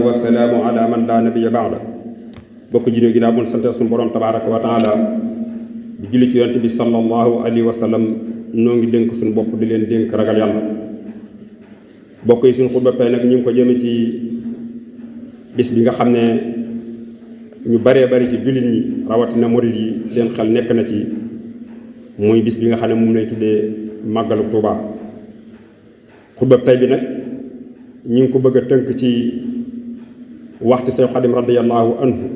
wasalaatu wasalaamu ala man laa nabiya baada. bokk jidéo gi daa mun sante suñu borom tabaraka wa taala di julli ci yonent bi sallallahu alayhi wa sallam noo ngi dénk suñu bopp di leen dénk ragal yàlla. bokk yi suñu xutba tey nag ñu ngi ko jëme ci bis bi nga xam ne ñu baree bari ci jullit ñi rawatina murid yi seen xel nekk na ci muy bis bi nga xam ne moom lañ tuddee màggalu Tuuba. xutba tey bi nag ñu ngi ko bëgg a tënk ci wax ci Seex Xaadim radiyallahu anhu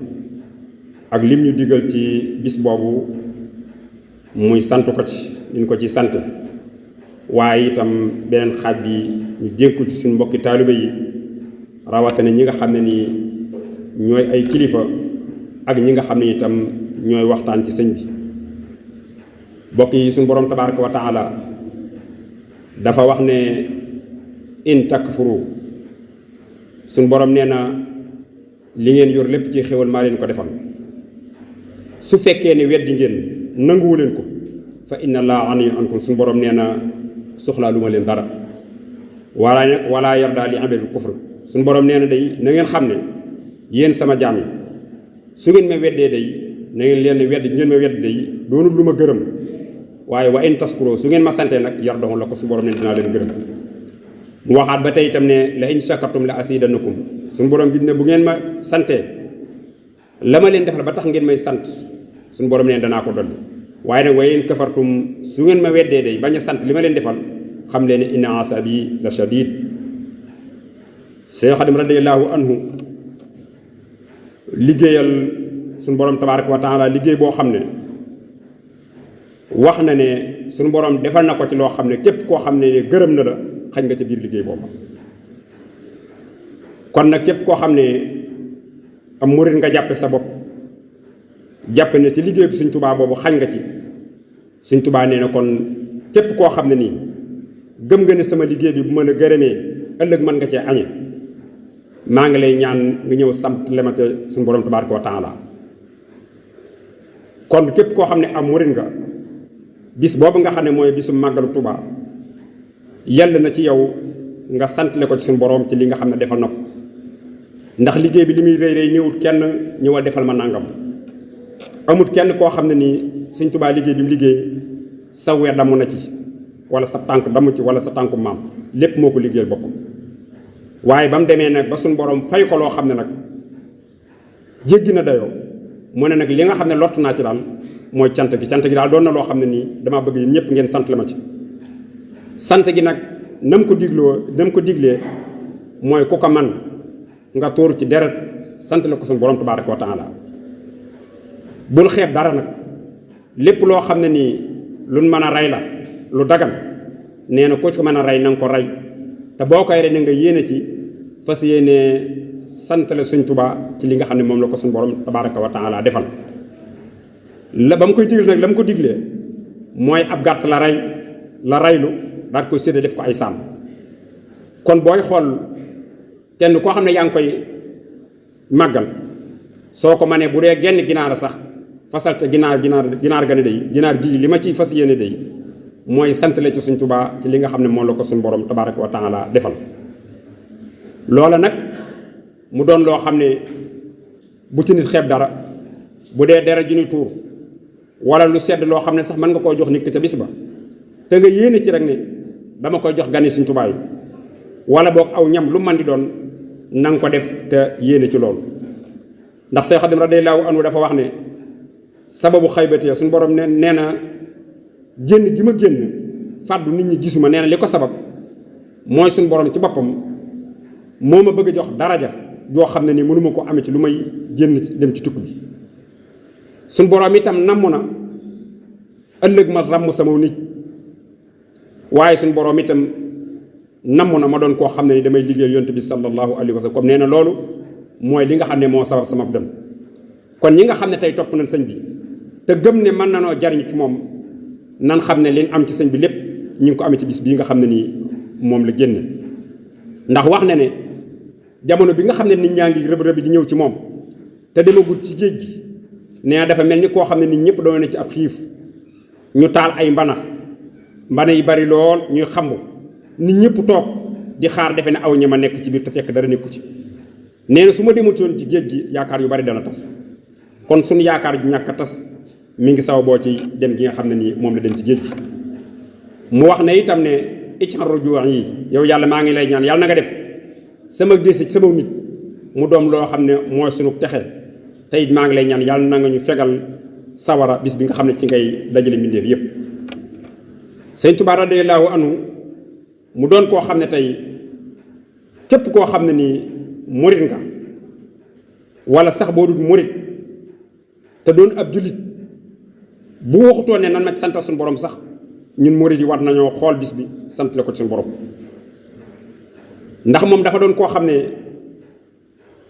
ak lim ñu digal ci bis boobu muy sant ko ci ñu ko ci sant waaye itam beneen xaaj bi ñu dénku ci suñu mbokki taalibe yi rawatina ñi nga xam ne nii ñooy ay kilifa ak ñi nga xam ne itam ñooy waxtaan ci sëñ bi. mbokk yi suñu borom tabaaraka wa taala dafa wax ne in takfuru suñu borom nee na li ngeen yor lépp ci xéwal maa leen ko defal su fekkee ne weddi ngeen nanguwu leen ko fa inna allaha ganiyyun ankum suñu borom nee na soxlaa lu ma leen dara wala yarda li abadil kufr suñu borom nee na day na ngeen xam ne yéen sama jaam yi su ngeen ma weddee day na ngeen leen weddi ngeen ma weddi day doonul lu ma gërëm waaye wa in taskuro su ngeen ma santee nag yar doxul la ko suñu borom ne dinaa leen gërëm. mu waxaat ba tey itam ne la in shakartum la asidanakum suñu borom gis ne bu ngeen ma santee la ma leen defal ba tax ngeen may sant suñu borom ne danaa ko dolli waaye nag wa in kafartum su ngeen ma weddee day bañ a sant li ma leen defal xam leen ne inna asabi la shadid. Seex Xaadim radiyallahu anhu liggéeyal suñu borom tabaaraka wa taala liggéey boo xam ne wax na ne suñu borom defal na ko ci loo xam ne képp koo xam ne gërëm na la xañ nga ca biir liggéey boobu. kon nag képp koo xam ne am murit nga jàppe sa bopp jàppe ne ci liggéey bi Sëñ Tuubaa boobu xañ nga ci Sëñ Tuubaa nee na kon képp koo xam ne nii gëm nga ne sama liggéey bi bu ma la gërëmee ëllëg mën nga cee añe maa ngi lay ñaan nga ñëw sant lema ca suñu borom tabaaraka wa taala. kon képp koo xam ne am murit nga bis boobu nga xam ne mooy bisu màggalu Tuubaa yàlla na ci yow nga santle ko ci suñu borom ci li nga xam ne defal na ko ndax liggéey bi li muy rëy rëy néewut kenn ñëwal defal ma nangam amut kenn koo xam ne nii Sëñ Tuubaa liggéey bi mu liggéey sa we damm na ci wala sa tànk damm ci wala sa tànku maam lépp moo ko liggéeyal boppam. waaye ba mu demee nag ba suñu borom fay ko loo xam ne nag jéggi na dayoo mu ne nag li nga xam ne lott naa ci daal mooy cant gi daal doon na loo xam ne nii damaa bëgg yéen ñëpp ngeen sant la ma ci. sant gi nag nam ko diglee mooy ku ko man nga tuur ci deret sant la ko suñu borom tabaaraka wa taala. bul xeeb dara nag lépp loo xam ne nii luñ mën a rey la lu dagan nee na ko ci mën a rey na nga ko rey te boo koy rey na nga yéene ci fas yéene sant la Sëñ Tuubaa ci li nga xam ne moom la ko suñu borom tabaaraka wa taala defal. la ba mu koy digle nag la mu ko diglee mooy ab gàtt la reylu daal koy séddee def ko ay sàmm. kon booy xool kenn koo xam ne yaa ngi koy màggal soo ko mënee bu dee genn ginaar sax fasal ca ginaar gane day ginaar gii li ma ciy fas yéene day mooy sant la ci Sëñ Tuubaa ci li nga xam ne moom la ko suñu borom tabaaraka wa taala defal. loola nag mu doon loo xam ne bu ci nit xeeb dara bu dee dara ju ni tuur wala lu sedd loo xam ne sax mën nga koo jox nit ki ca bis ba te nga yéene ci rek ne dama koy jox gani Sëñ Tuubaa yi wala boog aw ñam lu man di doon na nga ko def te yéene ci loolu. ndax Seex Xaadim radiyallaahu anhu dafa wax ne sababu xaybati suñu borom nee na génn gi ma génn fàddu nit ñi gisuma nee na li ko sabab mooy suñu borom ci boppam moo ma bëgg a jox daraja joo xam ne ni mënuma ko amee ci lu may génn dem ci tukki bi. suñu borom itam namm na ëllëg ma ràmm sama nit waaye suñu borom itam namm na ma doon koo xam ne ni damay liggéeyal yonent bi sallallahu alayhi wa sallam comme nee na loolu mooy li nga xam ne moo sabab sama dem. kon ñi nga xam ne tey topp nañ sëñ bi te gëm ne mën na noo jariñ ci moom nan xam ne liñ am ci sëñ bi lépp ñu ngi ko amee ci bis bii nga xam ne nii moom la génne. ndax wax na ne jamono bi nga xam ne nit ñaa ngi rëb-rëb di ñëw ci moom te demagut ci géej gi nee na dafa mel ni koo xam ne nit ñëpp doon na ci ab xiif ñu taal ay mbana yi bari lool ñuy xambu nit ñëpp toog di xaar defe ne aw ñama nekk ci biir te fekk dara nekku ci nee na su ma demul ci géej gi yaakaar yu bari dana tas kon suñu yaakaar ju ñàkk a tas mi ngi saw boo ci dem gi nga xam ne nii moom la dem ci géej gi mu wax ne itam ne iccan rujuux yi yow yàlla maa ngi lay ñaan yàlla na nga def sama desi ci sama nit mu doom loo xam ne mooy sunu texe te it maa ngi lay ñaan yàlla na nga ñu fegal sawara bis bi nga xam ne ci ngay dajale mbindeef yépp sëñ Tuubaa radiyallaahu anhu mu doon koo xam ne tey képp koo xam ne nii murit nga wala sax boo dul murit te doon ab jullit bu waxutoon ne nan ma ci santal suñu borom sax ñun murit yi war nañoo xool bis bi sant la ko ci suñu borom ndax moom dafa doon koo xam ne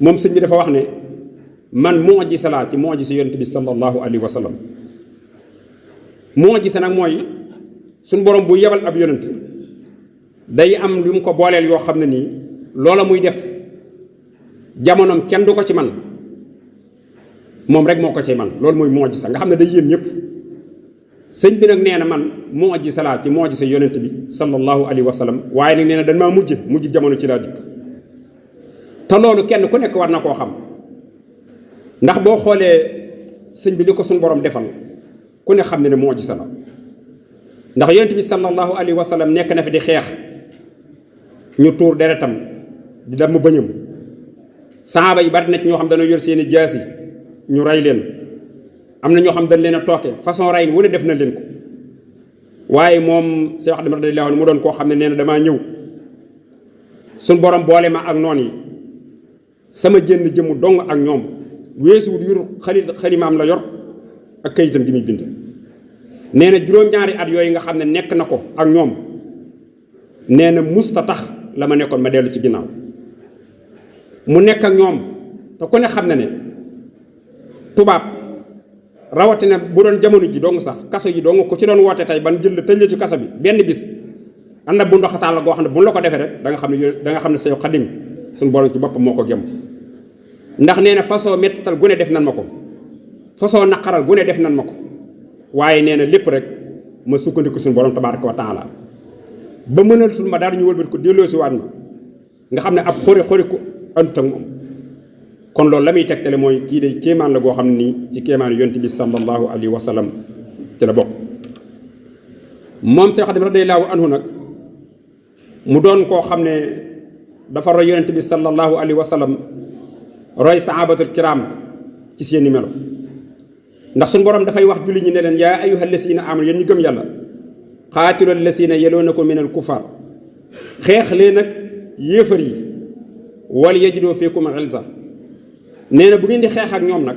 moom sëñ bi dafa wax ne man mu'jiza laa ci mu'jiza yonent bi sallallahu alayhi wa sallam mu'jiza nag mooy suñu borom bu yebal ab yonent day am lu mu ko booleel yoo xam ne nii loola muy def jamonoom kenn du ko ci man moom rek moo ko ci man loolu mooy mu'jiza nga xam ne day yéem ñëpp sëñ bi nag nee na man mu'jiza laa ci mu'jiza yonent bi sallallahu alayhi wa sallam waaye nag nee na dañ maa mujj jamono ci laa dikk te loolu kenn ku nekk war na koo xam ndax boo xoolee sëñ bi li ko suñu borom defal ku ne xam ne ne mu'jiza la ndax yonent bi sallallahu alayhi wa sallam nekk na fi di xeex ñu tuur deretam di damm bëñam saaba yi bari na ci ñoo xam dañoo yor seeni jaasi ñu rey leen am na ñoo xam dañ leen a tooke façon rey wu ne def na leen ko waaye moom Seex Xaadim radiyallaahu anhu mu doon koo xam ne nee na damaa ñëw suñ borom boole ma ak noon yi sama jënn jëmu dong ak ñoom weesuwut yor xalimaam la yor ak kayitam gi muy bind nee na juróom-ñaari at yooyu nga xam ne nekk na ko ak ñoom nee na musta tax la ma nekkoon ma dellu ci ginnaaw mu nekk ak ñoom te ku ne xam ne ne tubaab rawatina bu doon jamono ji dong sax kaso yi dong ku ci doon woote tey ban jël la tëj la ci kaso bi benn bis am na bu ndoxataal la goo xam ne bu la ko defee rek da nga xam ne Seex Xaadim suñu borom ci boppam moo ko gëm ndax nee na façon mettital gu ne def nan ma ko façon naqaral gu ne def nan ma ko waaye nee na lépp rek ma sukkandiku suñu borom tabaaraka wa taala ba mënatul ma daal ñu wëlbati ko delloo si waat ma nga xam ne ab xori ko andut ak moom kon loolu la muy tegtale mooy kii day kéemaan la goo xam ne nii ci kéemaan yonent bi sallallahu alayhi wa sallam ci la bokk moom Seex Xaadim radiyallaahu anhu nag mu doon koo xam ne dafa roy yonent bi sallallahu alayhi wa sallam roy sahabatul kiram ci seeni melo ndax suñu borom dafay wax julli ñi ne leen yaa ayyuhal lasiina aamanu yéen ñu gëm yàlla xaatilul lasiina yaloonakum minal kufaar xeex leen nag yéefar yi wal yajidoo fiikum xilza nee na bu ngeen di xeex ak ñoom nag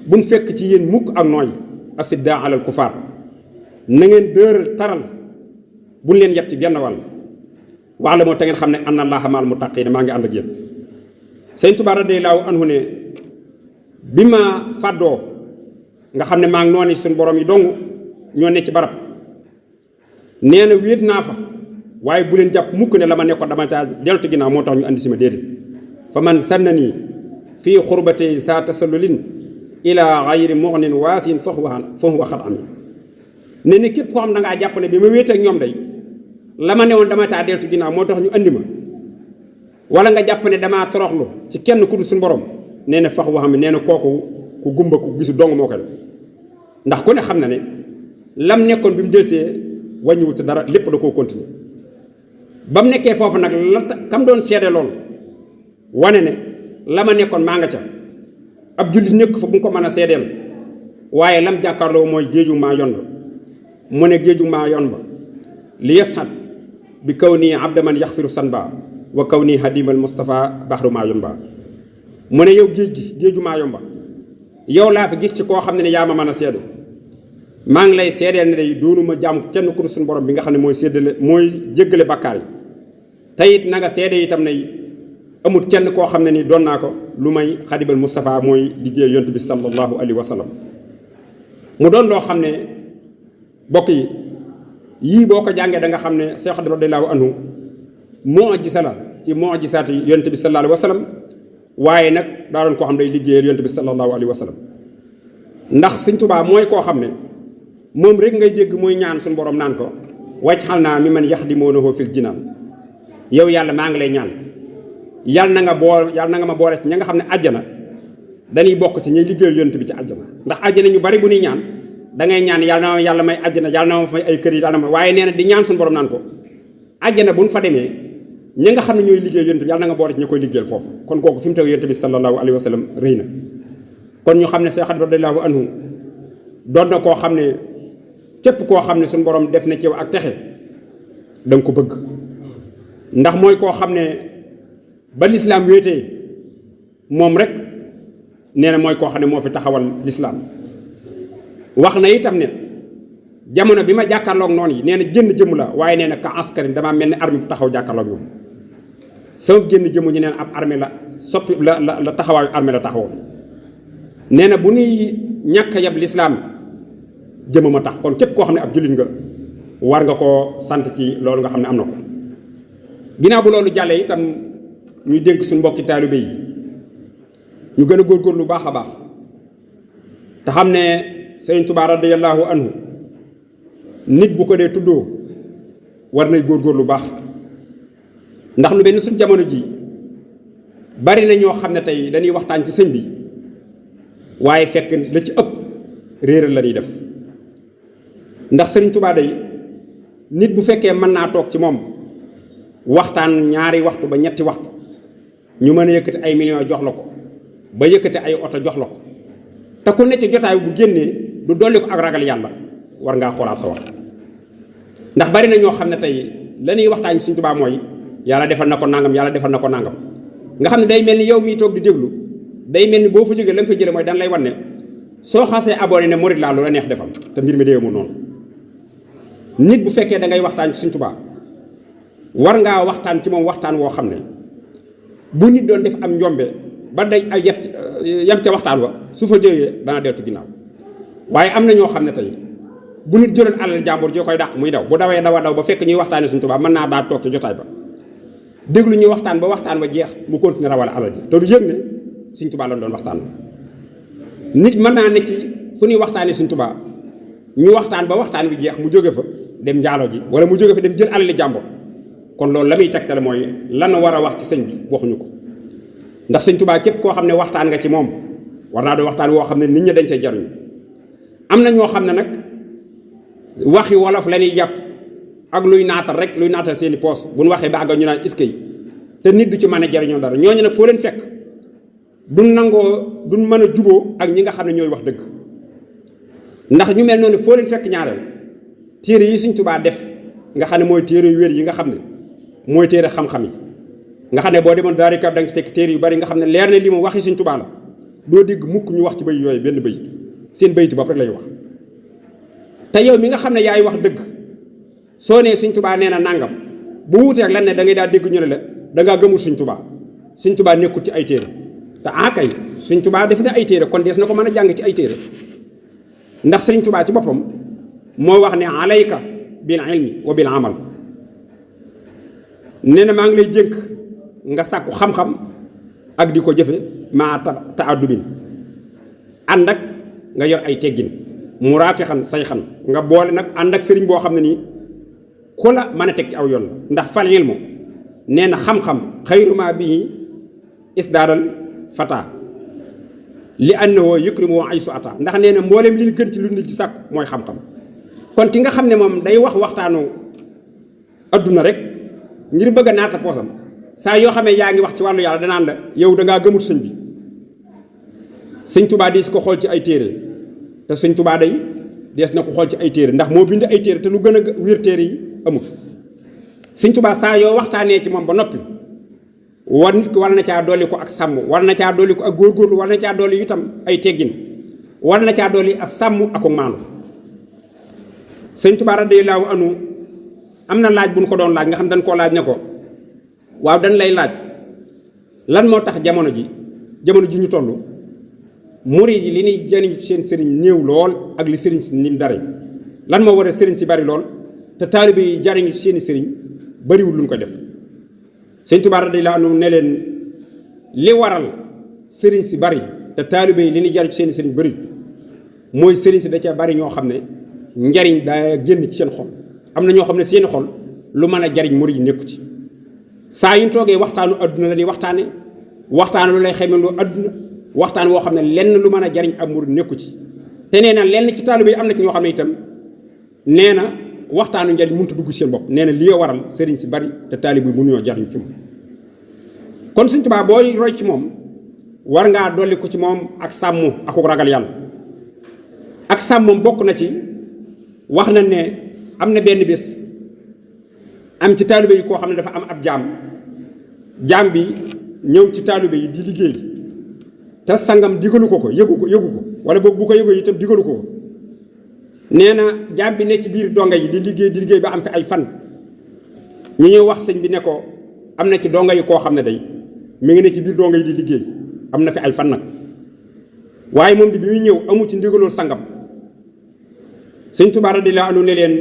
buñ fekk ci yéen mukk ak nooy asiddaa alal kufaar na ngeen dëral taral buñ leen yeb ci genn wàll wax la moo te ngeen xam ne anna Allaaha ma'al muttaqiin maa ngi ànd ak yéen Sëñ Tuubaa radiyallaahu anhu ne bi ma fàddoo nga xam ne maa ngi noonu suñu borom yi dong ñoo ne ci barab nee na wéet naa fa waaye bu leen jàpp mukk ne la ma nekkoon dama caa deltu ginnaaw moo tax ñu andi si ma déedéet fa man sanna nii fii xurbati saa tasallulin ila xayri muxnin waasin foofu waxat am ne ni képp koo xam da ngaa jàpp ne bi ma wéetee ak ñoom day la ma newoon dama caa deltu ginnaaw moo tax ñu andi ma wala nga jàpp ne damaa toroxlu ci kenn ku dul suñu borom nee na fax waxam nee na kooku ku gumba ku gisu dong moo koy ndax ku ne xam na ne lam nekkoon bi mu delsee wàññiwut dara lépp da koo continuer ba mu nekkee foofu nag la kam doon seede loolu wane ne la ma nekkoon maa nga ca ab jullit nekk fa bu nga ko mën a seedeel waaye lam jàkkaarloo mooy géeju maa yond mu ne géeju maa yon ba li yasat bi kaw nii abda man yaxfiru sanba wa kaw nii hadimal Mustafa baxru maa yomba mu ne yow géeju maa yomba yow laa fi gis ci koo xam ne yaa ma mën a seede maa ngi lay seedeel ne day doonuma jaamu kenn ku dul suñu borom bi nga xam ne mooy jéggale bàkkaar yi te it na nga seede itam ne amul kenn koo xam ne ni doon naa ko lu may xadibal Mustafa mooy liggéey yonent bi sallallahu alayhi wa sallam mu doon loo xam ne bokk yi yii boo ko jàngee da nga xam ne Seex Xaadim radiyallaahu anhu mu'jiza la ci mu'jizaat yi yonent bi sallallahu alayhi wa sallam waaye nag daa doon koo xam ne day liggéeyal yonent bi sallallahu alayhi wa sallam ndax Sëñ Tuubaa mooy koo xam ne moom rek ngay dégg muy ñaan suñu borom naan ko wàcc xal naa mi man yaxdimoonahu fil jinaan yow yàlla maa ngi lay ñaan yàlla na nga ma boole ci ña nga xam ne àjjana dañuy bokk ci ñuy liggéeyal yonent bi ci àjjana. ndax àjjana ñu bari bu ñuy ñaan da ngay ñaan yàlla na ma yàlla may àjjana yàlla na ma may ay kër yi yàlla na ma waaye nee na di ñaan suñu borom naan ko àjjana bu ñu fa demee ñi nga xam ne ñooy liggéey yonent bi yàlla na nga boole ci ñi koy liggéeyal foofu. kon kooku fi mu teg yonent bi sallallahu alayhi wa sallam rëy na. kon ñu xam ne Seex radiyallahu anhu doon na koo xam ne képp koo xam ne suñu borom def na ci yow ak texe da nga ko bëgg. ndax mooy koo xam ne ba lislaam wéetee moom rek nee na mooy koo xam ne moo fi taxawal lislaam. wax na itam ne jamono bi ma jàkkaarloog noonu yi nee na jënn jëmm la waaye nee na ka askarin damaa mel ni armée bu taxaw jàkkaarloog ñoom sama jënn jëmm ñu neen ab armée la soppi la taxawaayu armée la taxawoon. nee na bu nuy ñàkk a yab lislaam jëmm ma tax kon képp koo xam ne ab jullit nga war nga koo sant ci loolu nga xam ne am na ko. ginnaaw bu loolu jàllee itam ñuy dénk suñu mbokki taalibe yi ñu gën a góorgóorlu baax a baax te xam ne Sëriñ Tuubaa radiyallahu anhu nit bu ko dee tuddoo war nay góorgóorlu baax. ndax lu mel ni suñ jamono ji bari na ñoo xam ne tey dañuy waxtaan ci sëñ bi waaye fekk la ci ëpp réeral la ñuy def. ndax Sëriñ Tuubaa day nit bu fekkee mën naa toog ci moom waxtaan ñaari waxtu ba ñetti waxtu ñu mën a yëkkati ay millions jox la ko ba yëkkati ay oto jox la ko te ku ne ci jotaay bu génnee du dolli ko ak ragal yàlla war ngaa xoolaat sa wax. ndax bari na ñoo xam ne tey la ñuy waxtaan Sëriñ Tuubaa mooy yàlla defal na ko nangam yàlla defal na ko nangam nga xam ne day mel ni yow miy toog di déglu day mel ni boo fa jógee la nga fa jëlee mooy dan lay wan ne soo xasee abonné ne murid laa lu la neex defal te mbir mi déewu mu noonu. nit bu fekkee da ngay waxtaan ci Sëriñ Tuubaa war ngaa waxtaan ci moom waxtaan woo xam ne bu nit doon def am njombe ba day ay yem ca waxtaan wa su fa jógee dana deltu ginnaaw. waaye am na ñoo xam ne tey bu nit jëloon alal jàmbur joo koy dàq muy daw bu dawee daw ba fekk ñuy waxtaane Sëriñ Tuubaa mën naa daa toog ci jotaay ba déglu ñuy waxtaan ba waxtaan ba jeex mu continuer rawale alal ji te du yëg ne Sëriñ Tuubaa lañ doon waxtaan. nit mën naa ne ci fu ñuy waxtaane Sëriñ Tuubaa ñu waxtaan ba waxtaan bi jeex mu jóge fa dem njaaloo ji wala mu jóge fa dem jël alali jàmbur. kon loolu la muy tegtale mooy lan war a wax ci sëñ bi waxuñu ko. ndax Sëriñ Tuubaa képp koo xam ne waxtaan nga ci moom war naa doon waxtaan woo xam ne nit ñi dañ cay jaruñu. am na ñoo xam ne nag waxi wolof la ñuy jàpp ak luy naatal rek luy naatal seeni poos bu ñu waxee ba àgg ñu naan iskay te nit du ci mën a jariñoo dara ñooñu nag foo leen fekk duñ mën a juboo ak ñi nga xam ne ñooy wax dëgg. ndax ñu mel noonu foo leen fekk ñaareel téere yi Sëriñ Tuubaa def nga xam ne mooy téere yu wér yi nga xam ne mooy téere xam-xam yi nga xam ne boo demoon daari kab da nga fekk téere yu bari nga xam ne leer na lii moom waxi Sëriñ Tuubaa la doo dégg mukk ñu wax ci bayit yooyu benn bayit seen bayitu bopp rek lay wax. te yow mi nga xam ne yaay wax dëgg soo nee Sëriñ Tuubaa nee na nangam bu wuutee ak lan ne da ngay daal dégg ñu ne la da ngaa gëmul Sëriñ Tuubaa Sëriñ Tuubaa nekkul ci ay téere te kay Sëriñ Tuubaa def na ay téere kon dees na ko mën a jàng ci ay téere. ndax Sëriñ Tuubaa ci boppam moo wax ne alayka bil ilmi wa bil amal nee na maa ngi lay dénk nga sàkku xam-xam ak di ko jëfe maa ta'addubin ànd ak nga yor ay teggin muraafixan say xan nga boole nag ànd ak sëriñ boo xam ne nii ku la mën a teg ci aw yoon la. ndax fal ilmu nee na xam-xam xayruma bii isdaadal fata li annahu yukrimu aysu ata ndax nee na mboolem li gën ci lu nit ci sàkk mooy xam-xam. kon ki nga xam ne moom day wax waxtaanu adduna rek ngir bëgg a naata poosam saa yoo xamee yaa ngi wax ci wàllu yàlla danaan la yow dangaa gëmut sëñ bi. Sëñ Tuubaa dees ko xool ci ay téere te Sëñ Tuubaa day dees na ko xool ci ay téere ndax moo bind ay téere te lu gën a wér téere yi amul. Sëñ Tuubaa saa yoo waxtaanee ci moom ba noppi nit ki war na caa dolli ko ak sàmm war na caa dolli ko ak góorgóorlu war na caa dolli itam ay teggin war na caa dolli ak sàmm ak maanu. Sëñ Tuubaa radiyallaahu anhu am na laaj bu ñu ko doon laaj nga xam dañ koo laaj ne ko waaw dañ lay laaj lan moo tax jamono ji ñu toll murid yi li ñuy jëriñ seen sëriñ néew lool ak li sëriñ si ni dara lan moo war a sëriñ si bari lool te taalibe yi jariñu seeni sëriñ bariwul lu ñu ko def. Sëñ Tuubaa radiyallaahu anhu ne leen li waral sëriñ si bari te taalibe yi li ñuy jariñ seeni sëriñ bari mooy sëriñ si da cee bari ñoo xam ne njariñ daa génn ci seen xol am na ñoo xam ne seeni xol lu mën a jariñ murid yi nekku ci saa yu ñu toogee waxtaanu adduna la ñuy waxtaane waxtaan lu lay xamaloo adduna waxtaan woo xam ne lenn lu mën a jariñ ab murid nekku ci te nee na lenn ci taalibe yi am na ci ñoo xam ne itam nee na waxtaanu njariñ mënut a dugg seen bopp nee na li waral sëriñ si bari te taalibe yi mënuñoo jariñ ci moom kon Sëriñ Tuubaa booy roy ci moom war ngaa dolli ko ci moom ak sàmm ak ragal yàlla ak sàmm moom bokk na ci wax na ne am na benn bés am ci taalibe yi koo xam ne dafa am ab jaam bi ñëw ci taalibe yi di liggéey te sangam digalu ko yëgu ko wala boog bu ko yëgoo itam digalu ko nee na jaam bi ne ci biir donga yi di liggéey ba am fi ay fan ñu ñuy wax sëñ bi ne ko am na ci donga yi koo xam ne day mi ngi ne ci biir donga yi di liggéey am na fi ay fan nag waaye moom bi muy ñëw amu ci ndigalul sangam Sëñ Tuubaa radiyallaahu anhu ne leen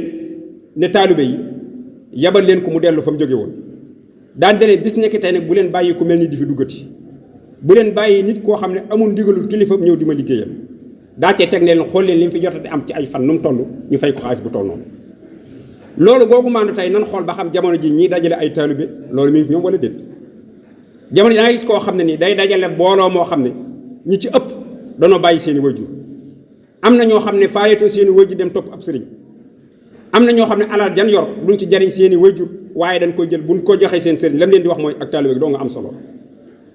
ne taalibe yi yabal leen ko mu dellu fa mu jóge woon daan leen bis nekk tey nag bu leen bàyyi ku mel ni di fi duggati bu leen bàyyi nit koo xam ne amul ndigalul kilifa ñëw di ma liggéeyal daa cee teg ne leen xool leen li mu fi jotati am ci ay fan nu mu toll ñu fay ko xaalis bu toll noonu loolu googu maandu tey nan xool ba xam jamono ji ñii dajale ay taalibe loolu mi ngi ñoom wala déet jamono ji da nga gis koo xam ne nii day dajale booloo moo xam ne ñi ci ëpp danoo bàyyi seeni waajur am na ñoo xam ne faayatoo seeni waajur dem topp ab sëriñ am na ñoo xam ne alal jan yor duñ ci jariñ seeni waajur waaye dañ koy jël buñ ko joxee seen sëriñ lam leen di wax mooy ak taalibe gi doo nga am solo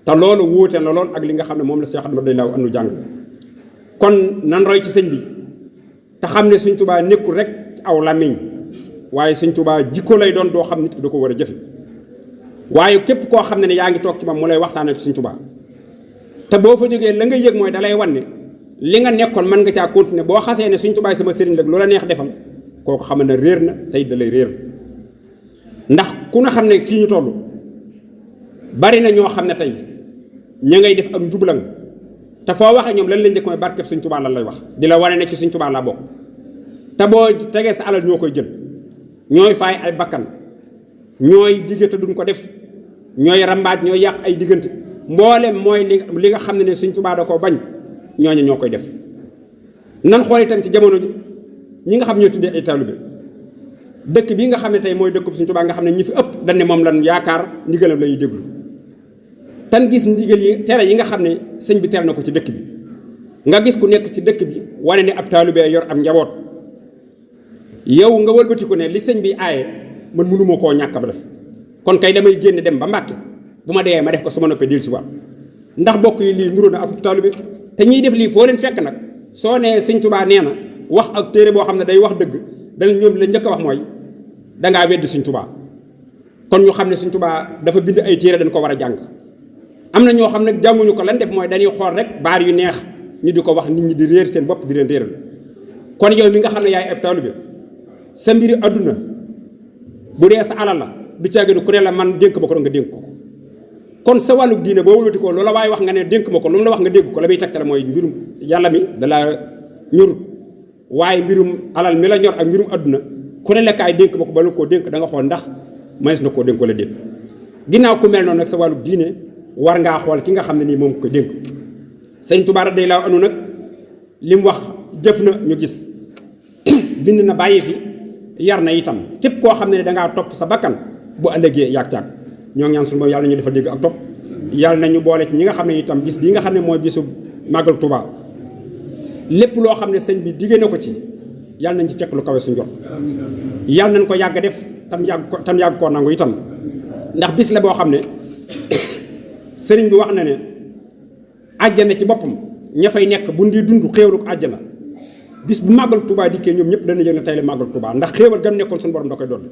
te loolu wuute na lool ak li nga xam ne moom la Seex Ahmadu radiyallaahu anhu jàng kon nan roy ci sëñ bi te xam ne Sëñ Tuubaa nekkul rek ci aw làmmiñ waaye Sëñ Tuubaa jikko lay doon doo xam nit ki da ko war a jëfe waaye képp koo xam ne yaa ngi toog ci moom mu lay waxtaanal ci Sëñ Tuubaa te boo fa jógee la nga yëg mooy dalay wan ne li nga nekkoon mën nga caa continuer boo xasee ne Sëñ Tuubaa sama sëriñ rek loola neex defal kooku xam ne réer na tey da lay réer ndax ku na xam ne fii ñu toll bari na ñoo xam ne tey ña ngay def ak njublang te foo waxee ñoom lan la njëkk mooy barkeb Sëñ Tuubaa lan lay wax di la wane ne ci Sëñ Tuubaa laa bokk te boo tegee sa alal ñoo koy jël ñooy faay ay bakkan ñooy digge te duñ ko def ñooy rambaaj ñooy yàq ay diggante mboolem mooy li nga xam ne Sëñ Tuubaa da koo bañ ñooñu ñoo koy def nan xool itam ci jamono ñi nga xam ñoo tuddee ay taalibe dëkk bii nga xam ne tey mooy dëkkub Sëñ Tuubaa nga xam ne ñi fi ëpp dañ ne moom lan yaakaar ndigalam la ñuy déglu tan gis ndigal yi tere yi nga xam ne sëñ bi tere na ko ci dëkk bi nga gis ku nekk ci dëkk bi wane ne ab taalibe yor am njaboot yow nga wëlbatiku ne li sëñ bi aaye man mënuma koo ñàkk ba def kon kay damay génn dem ba Mbàkke bu ma dee ma def ko sama noppee dellu si waat ndax bokk yi lii nuroo na ak taalibe te ñiy def lii foo leen fekk nag soo nee Sëñ Tuubaa nee na wax ak téere boo xam ne day wax dëgg dana ñoom la njëkk a wax mooy dangaa weddi Sëñ Tuubaa kon ñu xam ne Sëñ Tuubaa dafa bind ay téere dañ ko war a jàng am na ñoo xam ne jànguñu ko lan def mooy dañuy xool rek baar yu neex ñu di ko wax nit ñi di réer seen bopp di leen réeral kon yow mi nga xam ne yaay ab taalibe sa mbiri àdduna bu dee sa alal la du caaginu ku ne la man dénk ma ko nga dénk ko kon sa wàllu diine boo wëlbati ko loola waaye wax nga ne dénk ma ko lu mu la wax nga dégg ko la muy tegtale mooy mbirum yàlla mi dalaa ñorut waaye mbirum alal mi la ñor ak mbirum àdduna ku ne la kaay dénk ma ko ba la koo dénk da nga xool ndax mënees na koo dénk wala déet ginnaaw ku mel noonu nag sa wàllu diine war ngaa xool ki nga xam ne nii moom ko dénk Sëñ Tuubaa radiyallaahu anhu nag li mu wax jëf na ñu gis bind na bàyyi fi yar na itam képp koo xam ne dangaa topp sa bakkan bu ëllëgee yaag caag ñoo ngi ñaan suñu moom yàlla nañu dafa dégg ak topp yàlla nañu boole ci ñi nga xam ne itam bis bii nga xam ne mooy bisu màggal Tuubaa lépp loo xam ne sëñ bi diggee na ko ci yàlla nañ ci fekk lu kawe su njort yàlla nañ ko yàgg def tam yàgg koo nangu itam ndax bis la boo xam ne sëriñ bi wax na ne àjjana ci boppam ña fay nekk bu ndi dund xéewalu ko àjjana bis bu màggal Tuubaa dikkee ñoom ñëpp dana yëg ne tey la màggal Tuubaa ndax xéewal gam nekkoon suñu borom da koy doon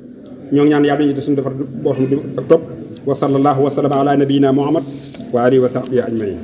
ñoo ngi ñaan yàlla nañu def suñu defar boo xam ne ak topp wa sallallahu wa sallam ala nabiyina muhammad wa alihi wa sahbihi ajmain